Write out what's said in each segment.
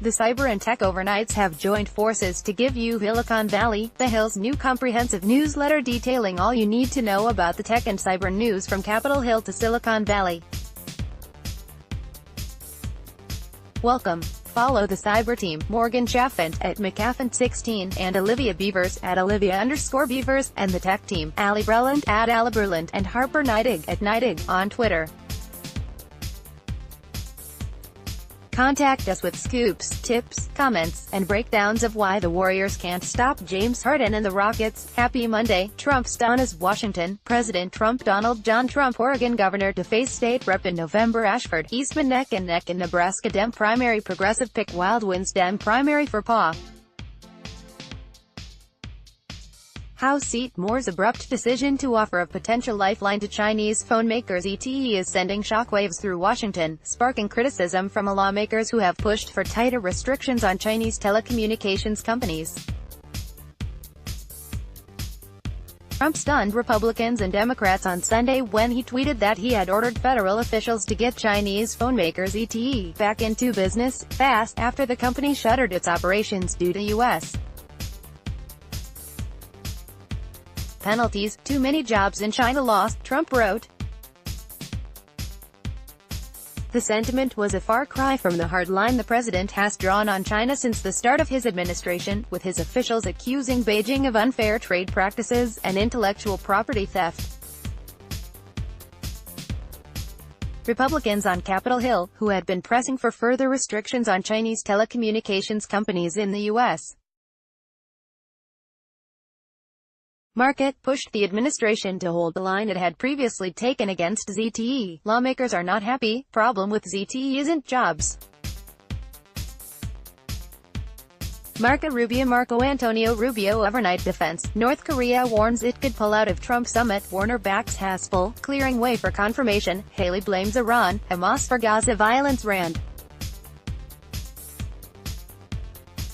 The cyber and tech overnights have joined forces to give you Hillicon Valley, the Hill's new comprehensive newsletter detailing all you need to know about the tech and cyber news from Capitol Hill to Silicon Valley. Welcome. Follow the cyber team, Morgan Chaffant, at McCaffant16, and Olivia Beavers, at Olivia_Beavers, and the tech team, Ali Breland, at Ali Breland, and Harper Neidig, at Neidig, on Twitter. Contact us with scoops, tips, comments, and breakdowns of why the Warriors can't stop James Harden and the Rockets. Happy Monday. Trump's done as Washington. President Trump. Donald John Trump, Oregon Governor, to face State Rep in November. Ashford, Eastman neck and neck in Nebraska. Dem primary. Progressive pick wild wins Dem primary for PA. House seat. Moore's abrupt decision to offer a potential lifeline to Chinese phone makers ZTE is sending shockwaves through Washington, sparking criticism from lawmakers who have pushed for tighter restrictions on Chinese telecommunications companies. Trump stunned Republicans and Democrats on Sunday when he tweeted that he had ordered federal officials to get Chinese phone maker ZTE back into business fast after the company shuttered its operations due to U.S. penalties. Too many jobs in China lost, Trump wrote. The sentiment was a far cry from the hard line the president has drawn on China since the start of his administration, with his officials accusing Beijing of unfair trade practices and intellectual property theft. Republicans on Capitol Hill, who had been pressing for further restrictions on Chinese telecommunications companies in the U.S. market, pushed the administration to hold the line it had previously taken against ZTE. Lawmakers are not happy. Problem with ZTE isn't jobs. Marco Antonio Rubio overnight defense. North Korea warns it could pull out of Trump summit. Warner backs Haspel, clearing way for confirmation. Haley blames Iran, Hamas for Gaza violence. Rand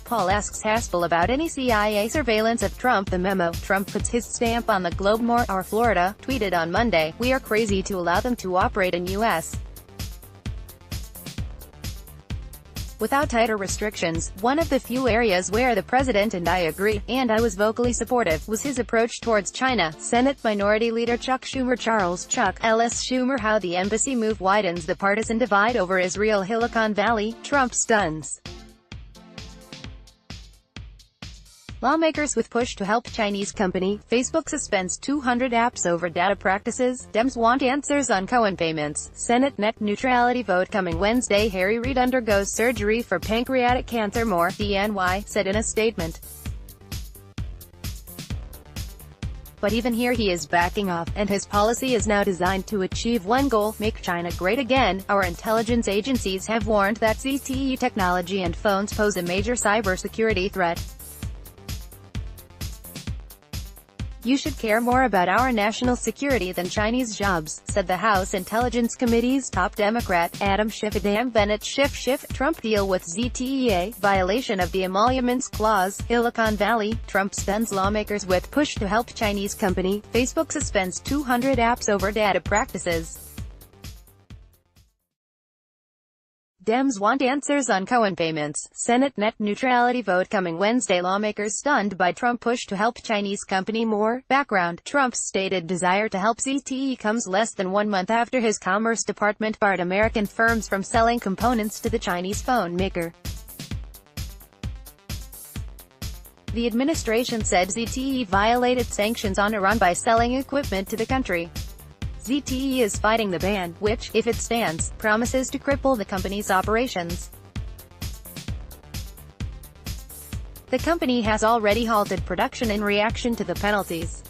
Paul asks Haspel about any CIA surveillance of Trump. The memo. Trump puts his stamp on the globe. More. Our Florida tweeted on Monday, "We are crazy to allow them to operate in U.S. without tighter restrictions." One of the few areas where the president and I agree, and I was vocally supportive, was his approach towards China. Senate Minority Leader Chuck Schumer. Charles Chuck Ellis Schumer. How the embassy move widens the partisan divide over Israel. Hillicon Valley. Trump stuns lawmakers with push to help Chinese company. Facebook suspends 200 apps over data practices. Dems want answers on Cohen payments. Senate net neutrality vote coming Wednesday. Harry Reid undergoes surgery for pancreatic cancer. More. DNY said in a statement. But even here he is backing off, and his policy is now designed to achieve one goal: make China great again. Our intelligence agencies have warned that ZTE technology and phones pose a major cybersecurity threat. You should care more about our national security than Chinese jobs, said the House Intelligence Committee's top Democrat, Adam Schiff. Adam Bennett. Schiff. Trump deal with ZTE, violation of the Emoluments Clause. Hillicon Valley. Trump stuns lawmakers with push to help Chinese company. Facebook suspends 200 apps over data practices. Dems want answers on Cohen payments. Senate net neutrality vote coming Wednesday. Lawmakers stunned by Trump push to help Chinese company. More. Background. Trump's stated desire to help ZTE comes less than 1 month after his Commerce Department barred American firms from selling components to the Chinese phone maker. The administration said ZTE violated sanctions on Iran by selling equipment to the country. ZTE is fighting the ban, which, if it stands, promises to cripple the company's operations. The company has already halted production in reaction to the penalties.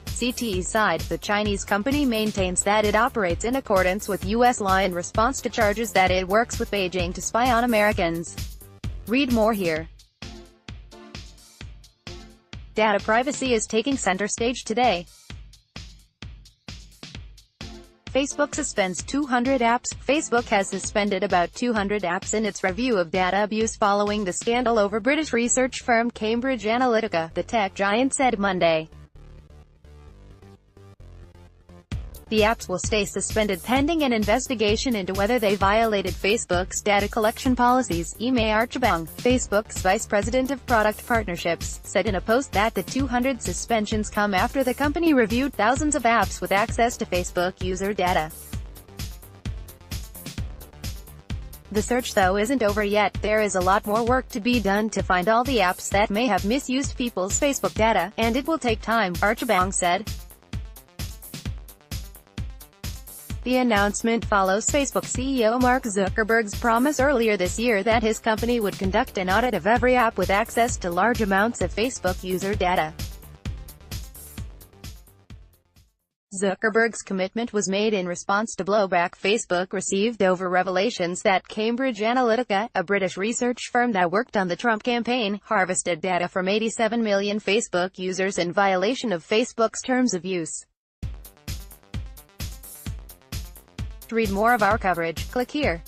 ZTE's side, the Chinese company maintains that it operates in accordance with U.S. law in response to charges that it works with Beijing to spy on Americans. Read more here. Data privacy is taking center stage today. Facebook suspends 200 apps. Facebook has suspended about 200 apps in its review of data abuse following the scandal over British research firm Cambridge Analytica, the tech giant said Monday. The apps will stay suspended pending an investigation into whether they violated Facebook's data collection policies, Ime Archibong, Facebook's vice president of product partnerships, said in a post that the 200 suspensions come after the company reviewed thousands of apps with access to Facebook user data. The search, though, isn't over yet. There is a lot more work to be done to find all the apps that may have misused people's Facebook data, and it will take time, Archibong said. The announcement follows Facebook CEO Mark Zuckerberg's promise earlier this year that his company would conduct an audit of every app with access to large amounts of Facebook user data. Zuckerberg's commitment was made in response to blowback Facebook received over revelations that Cambridge Analytica, a British research firm that worked on the Trump campaign, harvested data from 87 million Facebook users in violation of Facebook's terms of use. To read more of our coverage, click here.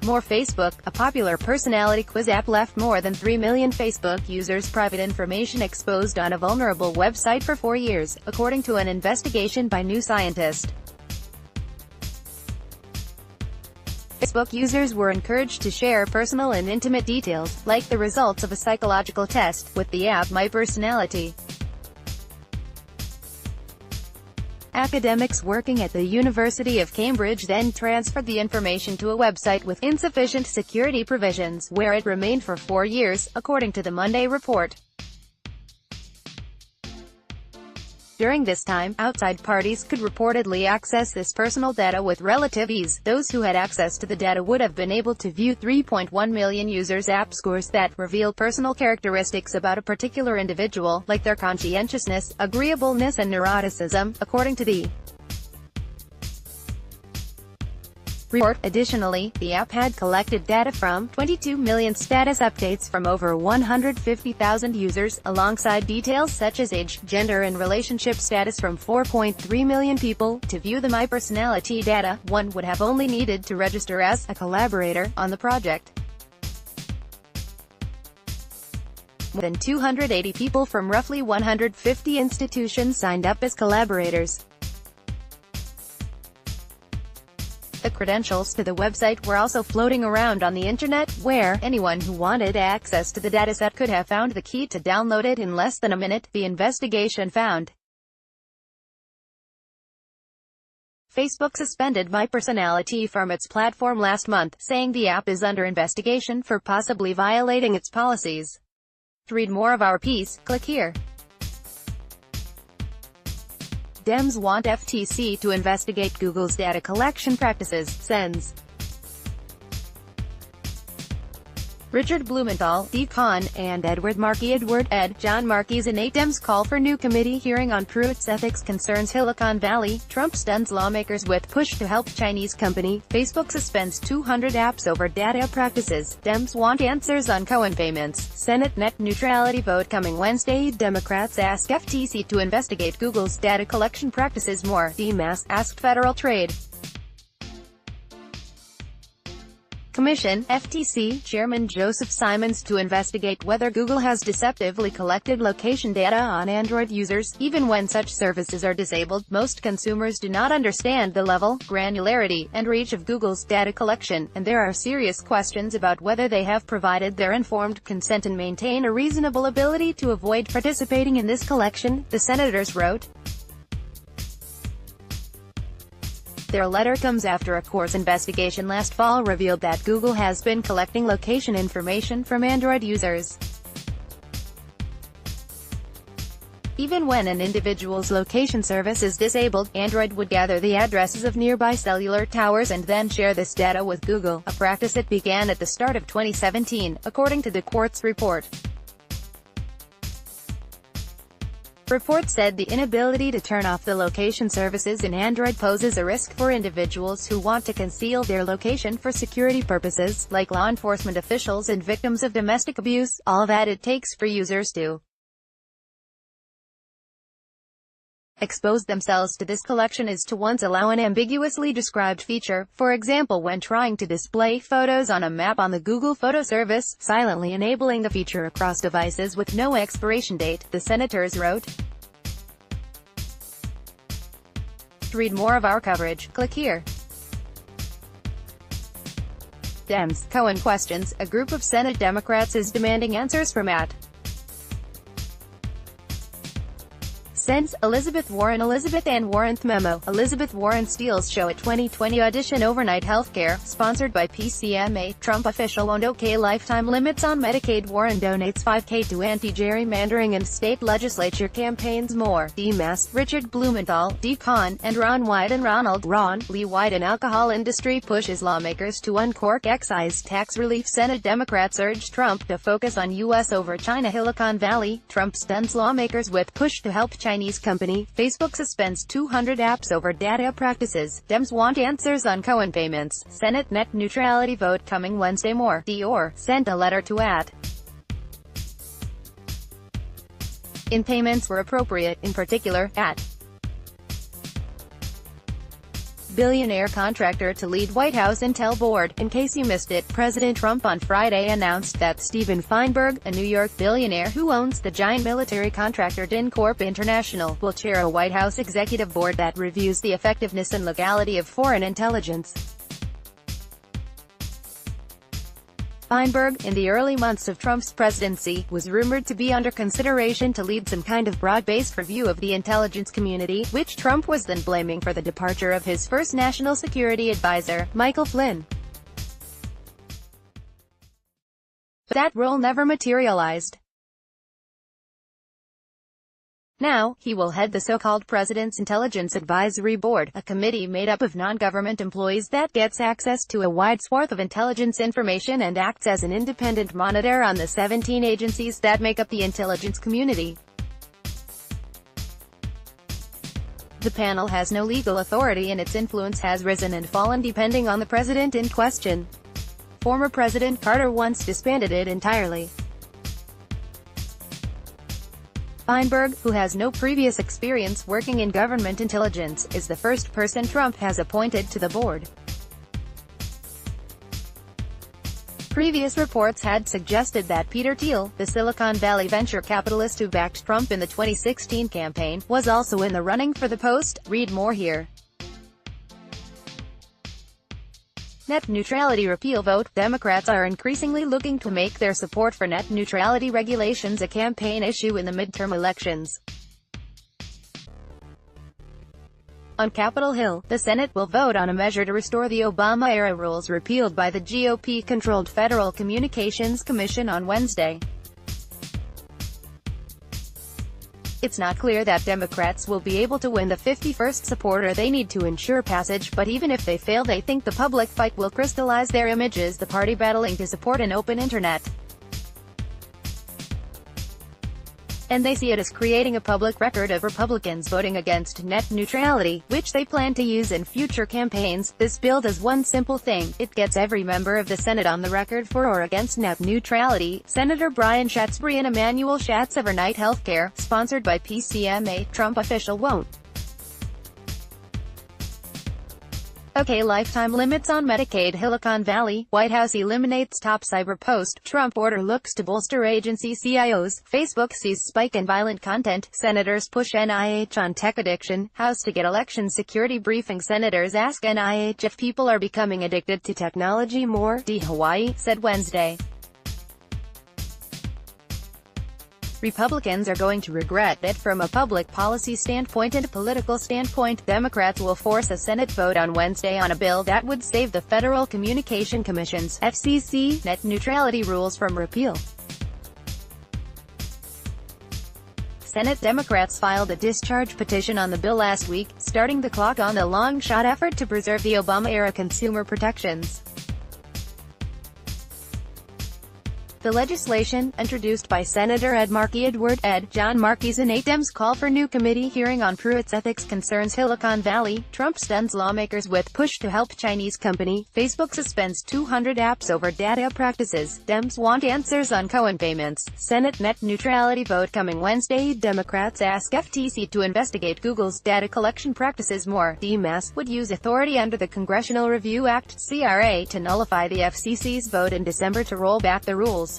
More Facebook, a popular personality quiz app left more than 3 million Facebook users' private information exposed on a vulnerable website for 4 years, according to an investigation by New Scientist. Facebook users were encouraged to share personal and intimate details, like the results of a psychological test, with the app My Personality. Academics working at the University of Cambridge then transferred the information to a website with insufficient security provisions, where it remained for 4 years, according to the Monday report. During this time, outside parties could reportedly access this personal data with relative ease. Those who had access to the data would have been able to view 3.1 million users' app scores that reveal personal characteristics about a particular individual, like their conscientiousness, agreeableness and neuroticism, according to the report. Additionally, the app had collected data from 22 million status updates from over 150,000 users, alongside details such as age, gender and relationship status from 4.3 million people. To view the My Personality data, one would have only needed to register as a collaborator on the project. More than 280 people from roughly 150 institutions signed up as collaborators. The credentials to the website were also floating around on the internet, where anyone who wanted access to the dataset could have found the key to download it in less than a minute, the investigation found. Facebook suspended My Personality from its platform last month, saying the app is under investigation for possibly violating its policies. To read more of our piece, click here. Dems want FTC to investigate Google's data collection practices, sends. Richard Blumenthal, D. Kahn, and Edward Markey. John Markey's innate Dems call for new committee hearing on Pruitt's ethics concerns. Hillicon Valley, Trump stuns lawmakers with push to help Chinese company. Facebook suspends 200 apps over data practices. Dems want answers on Cohen payments. Senate net neutrality vote coming Wednesday. Democrats ask FTC to investigate Google's data collection practices more. DMAS asked Federal Trade Commission, FTC, Chairman Joseph Simons to investigate whether Google has deceptively collected location data on Android users, even when such services are disabled. Most consumers do not understand the level, granularity, and reach of Google's data collection, and there are serious questions about whether they have provided their informed consent and maintain a reasonable ability to avoid participating in this collection, the senators wrote. Their letter comes after a court's investigation last fall revealed that Google has been collecting location information from Android users. Even when an individual's location service is disabled, Android would gather the addresses of nearby cellular towers and then share this data with Google, a practice it began at the start of 2017, according to the court's report. Report said the inability to turn off the location services in Android poses a risk for individuals who want to conceal their location for security purposes, like law enforcement officials and victims of domestic abuse. All that it takes for users to expose themselves to this collection is to once allow an ambiguously described feature, for example when trying to display photos on a map on the Google Photo service, silently enabling the feature across devices with no expiration date, the senators wrote. To read more of our coverage, click here. Dems, Cohen questions, a group of Senate Democrats is demanding answers from at. Since Elizabeth Ann Warren's memo, Elizabeth Warren steals show at 2020 audition overnight healthcare, sponsored by PCMA, Trump official won't okay lifetime limits on Medicaid. Warren donates $5K to anti-gerrymandering and state legislature campaigns. More. DMAS, Richard Blumenthal, D. Kahn, and Ron Wyden. Ron Lee Wyden. Alcohol industry pushes lawmakers to uncork excise tax relief. Senate Democrats urge Trump to focus on U.S. over China. Hillicon Valley, Trump stuns lawmakers with push to help Chinese company. Facebook suspends 200 apps over data practices. Dems want answers on Cohen payments. Senate net neutrality vote coming Wednesday. More. Dior sent a letter to at. In payments were appropriate, in particular, at. Billionaire contractor to lead White House Intel board. In case you missed it, President Trump on Friday announced that Steven Feinberg, a New York billionaire who owns the giant military contractor DynCorp International, will chair a White House executive board that reviews the effectiveness and legality of foreign intelligence. Feinberg, in the early months of Trump's presidency, was rumored to be under consideration to lead some kind of broad-based review of the intelligence community, which Trump was then blaming for the departure of his first national security advisor, Michael Flynn. But that role never materialized. Now, he will head the so-called President's Intelligence Advisory Board, a committee made up of non-government employees that gets access to a wide swath of intelligence information and acts as an independent monitor on the 17 agencies that make up the intelligence community. The panel has no legal authority and its influence has risen and fallen depending on the president in question. Former President Carter once disbanded it entirely. Feinberg, who has no previous experience working in government intelligence, is the first person Trump has appointed to the board. Previous reports had suggested that Peter Thiel, the Silicon Valley venture capitalist who backed Trump in the 2016 campaign, was also in the running for the post. Read more here. Net neutrality repeal vote. Democrats are increasingly looking to make their support for net neutrality regulations a campaign issue in the midterm elections. On Capitol Hill, the Senate will vote on a measure to restore the Obama-era rules repealed by the GOP-controlled Federal Communications Commission on Wednesday. It's not clear that Democrats will be able to win the 51st supporter they need to ensure passage, but even if they fail, they think the public fight will crystallize their image as the party battling to support an open internet. And they see it as creating a public record of Republicans voting against net neutrality, which they plan to use in future campaigns. This bill does one simple thing: it gets every member of the Senate on the record for or against net neutrality. Senator Brian Shatsbury and Emanuel Schatz. Overnight healthcare, sponsored by PCMA, Trump official won't okay lifetime limits on Medicaid. Hillicon Valley, White House eliminates top cyber post. Trump order looks to bolster agency CIOs. Facebook sees spike in violent content. Senators push NIH on tech addiction. House to get election security briefing. Senators ask NIH if people are becoming addicted to technology more. Hawaii said Wednesday. Republicans are going to regret it. From a public policy standpoint and political standpoint, Democrats will force a Senate vote on Wednesday on a bill that would save the Federal Communication Commission's (FCC) net neutrality rules from repeal. Senate Democrats filed a discharge petition on the bill last week, starting the clock on the long-shot effort to preserve the Obama-era consumer protections. The legislation, introduced by Senator Ed John Markey and 8 Dems, call for new committee hearing on Pruitt's ethics concerns. Hillicon Valley, Trump stuns lawmakers with push to help Chinese company. Facebook suspends 200 apps over data practices. Dems want answers on Cohen payments. Senate net neutrality vote coming Wednesday. Democrats ask FTC to investigate Google's data collection practices. More. DMAS would use authority under the Congressional Review Act (CRA) to nullify the FCC's vote in December to roll back the rules.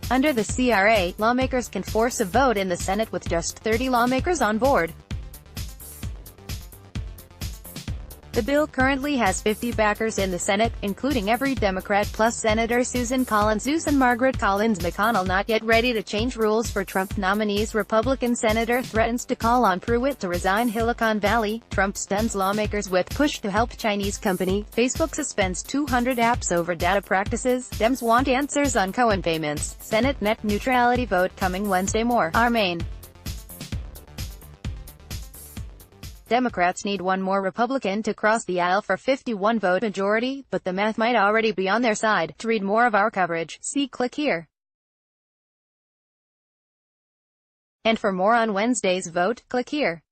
Under the CRA, lawmakers can force a vote in the Senate with just 30 lawmakers on board. The bill currently has 50 backers in the Senate, including every Democrat plus Senator Susan Collins and Margaret Collins McConnell. Not yet ready to change rules for Trump nominees. Republican senator threatens to call on Pruitt to resign. Hillicon Valley, Trump stuns lawmakers with push to help Chinese company. Facebook suspends 200 apps over data practices. Dems want answers on Cohen payments. Senate net neutrality vote coming Wednesday. More. Our main Democrats need one more Republican to cross the aisle for 51-vote majority, but the math might already be on their side. To read more of our coverage, click here. And for more on Wednesday's vote, click here.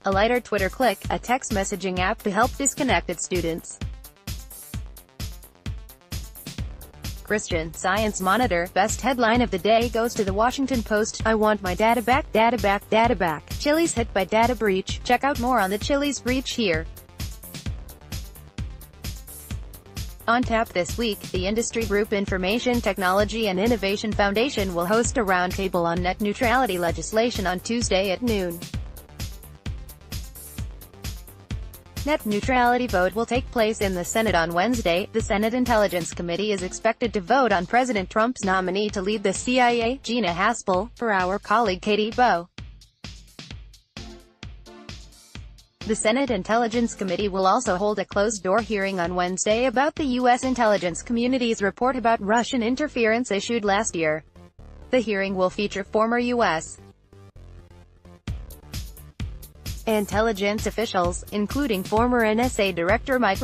A lighter Twitter click, a text messaging app to help disconnected students. Christian Science Monitor, best headline of the day goes to the Washington Post. I want my data back, data back, data back. Chili's hit by data breach. Check out more on the Chili's breach here. On tap this week, the industry group Information Technology and Innovation Foundation will host a roundtable on net neutrality legislation on Tuesday at noon. Net neutrality vote will take place in the Senate on Wednesday. The Senate Intelligence Committee is expected to vote on President Trump's nominee to lead the CIA, Gina Haspel, for our colleague Katie Bowe. The Senate Intelligence Committee will also hold a closed-door hearing on Wednesday about the U.S. intelligence community's report about Russian interference issued last year. The hearing will feature former U.S. intelligence officials, including former NSA Director Mike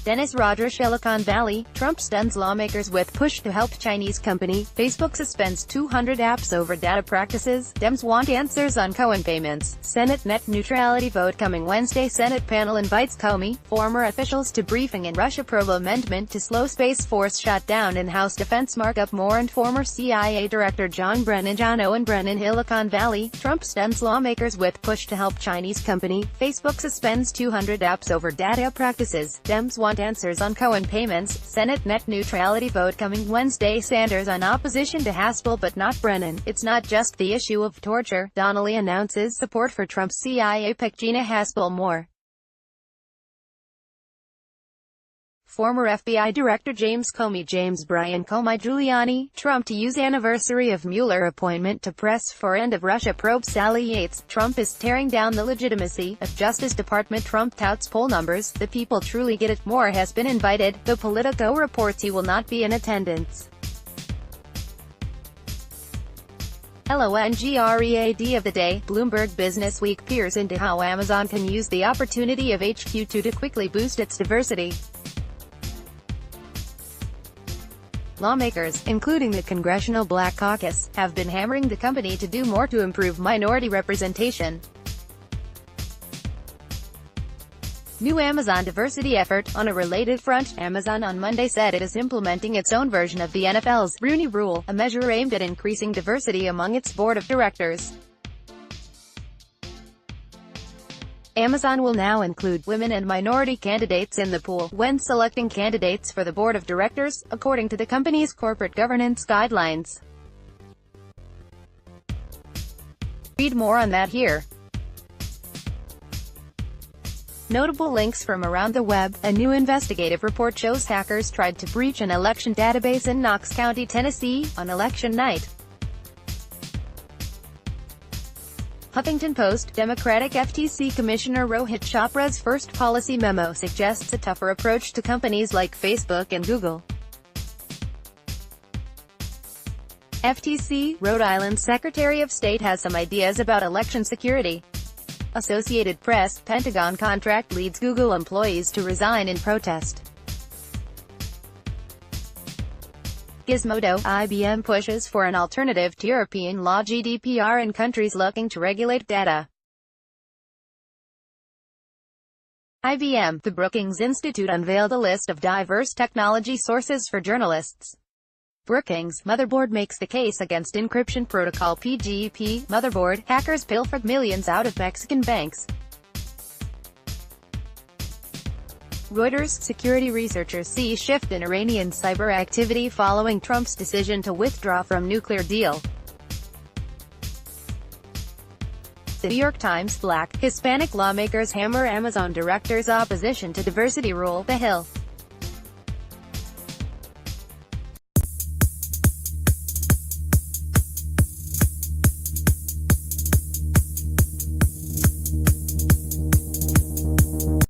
Dennis Rogers. Hillicon Valley, Trump stuns lawmakers with push to help Chinese company. Facebook suspends 200 apps over data practices. Dems want answers on Cohen payments. Senate net neutrality vote coming Wednesday. Senate panel invites Comey, former officials to briefing in Russia probe amendment to slow Space Force shutdown in House Defense markup. More and former CIA Director John Owen Brennan. Hillicon Valley, Trump stuns lawmakers with push to help Chinese company. Facebook suspends 200 apps over data practices. Dems want answers on Cohen payments. Senate net neutrality vote coming Wednesday. Sanders on opposition to Haspel but not Brennan. It's not just the issue of torture. Donnelly announces support for Trump's CIA pick. Gina Haspel. More. Former FBI Director James Brian Comey Giuliani, Trump to use anniversary of Mueller appointment to press for end of Russia probe. Sally Yates, Trump is tearing down the legitimacy of Justice Department. Trump touts poll numbers, the people truly get it. Moore has been invited, though Politico reports he will not be in attendance. LONGREAD of the day, Bloomberg Business Week peers into how Amazon can use the opportunity of HQ2 to quickly boost its diversity. Lawmakers, including the Congressional Black Caucus, have been hammering the company to do more to improve minority representation. New Amazon diversity effort. On a related front, Amazon on Monday said it is implementing its own version of the NFL's Rooney Rule, a measure aimed at increasing diversity among its board of directors. Amazon will now include women and minority candidates in the pool when selecting candidates for the board of directors, according to the company's corporate governance guidelines. Read more on that here. Notable links from around the web. A new investigative report shows hackers tried to breach an election database in Knox County, Tennessee, on election night. Huffington Post, Democratic FTC Commissioner Rohit Chopra's first policy memo suggests a tougher approach to companies like Facebook and Google. FTC, Rhode Island Secretary of State has some ideas about election security. Associated Press, Pentagon contract leads Google employees to resign in protest. Gizmodo, IBM pushes for an alternative to European law GDPR in countries looking to regulate data. IBM, the Brookings Institute unveiled a list of diverse technology sources for journalists. Brookings Motherboard makes the case against encryption protocol PGP. Motherboard, hackers pilfered millions out of Mexican banks. Reuters, security researchers see shift in Iranian cyber activity following Trump's decision to withdraw from nuclear deal. The New York Times, Black, Hispanic lawmakers hammer Amazon director's opposition to diversity rule. The Hill.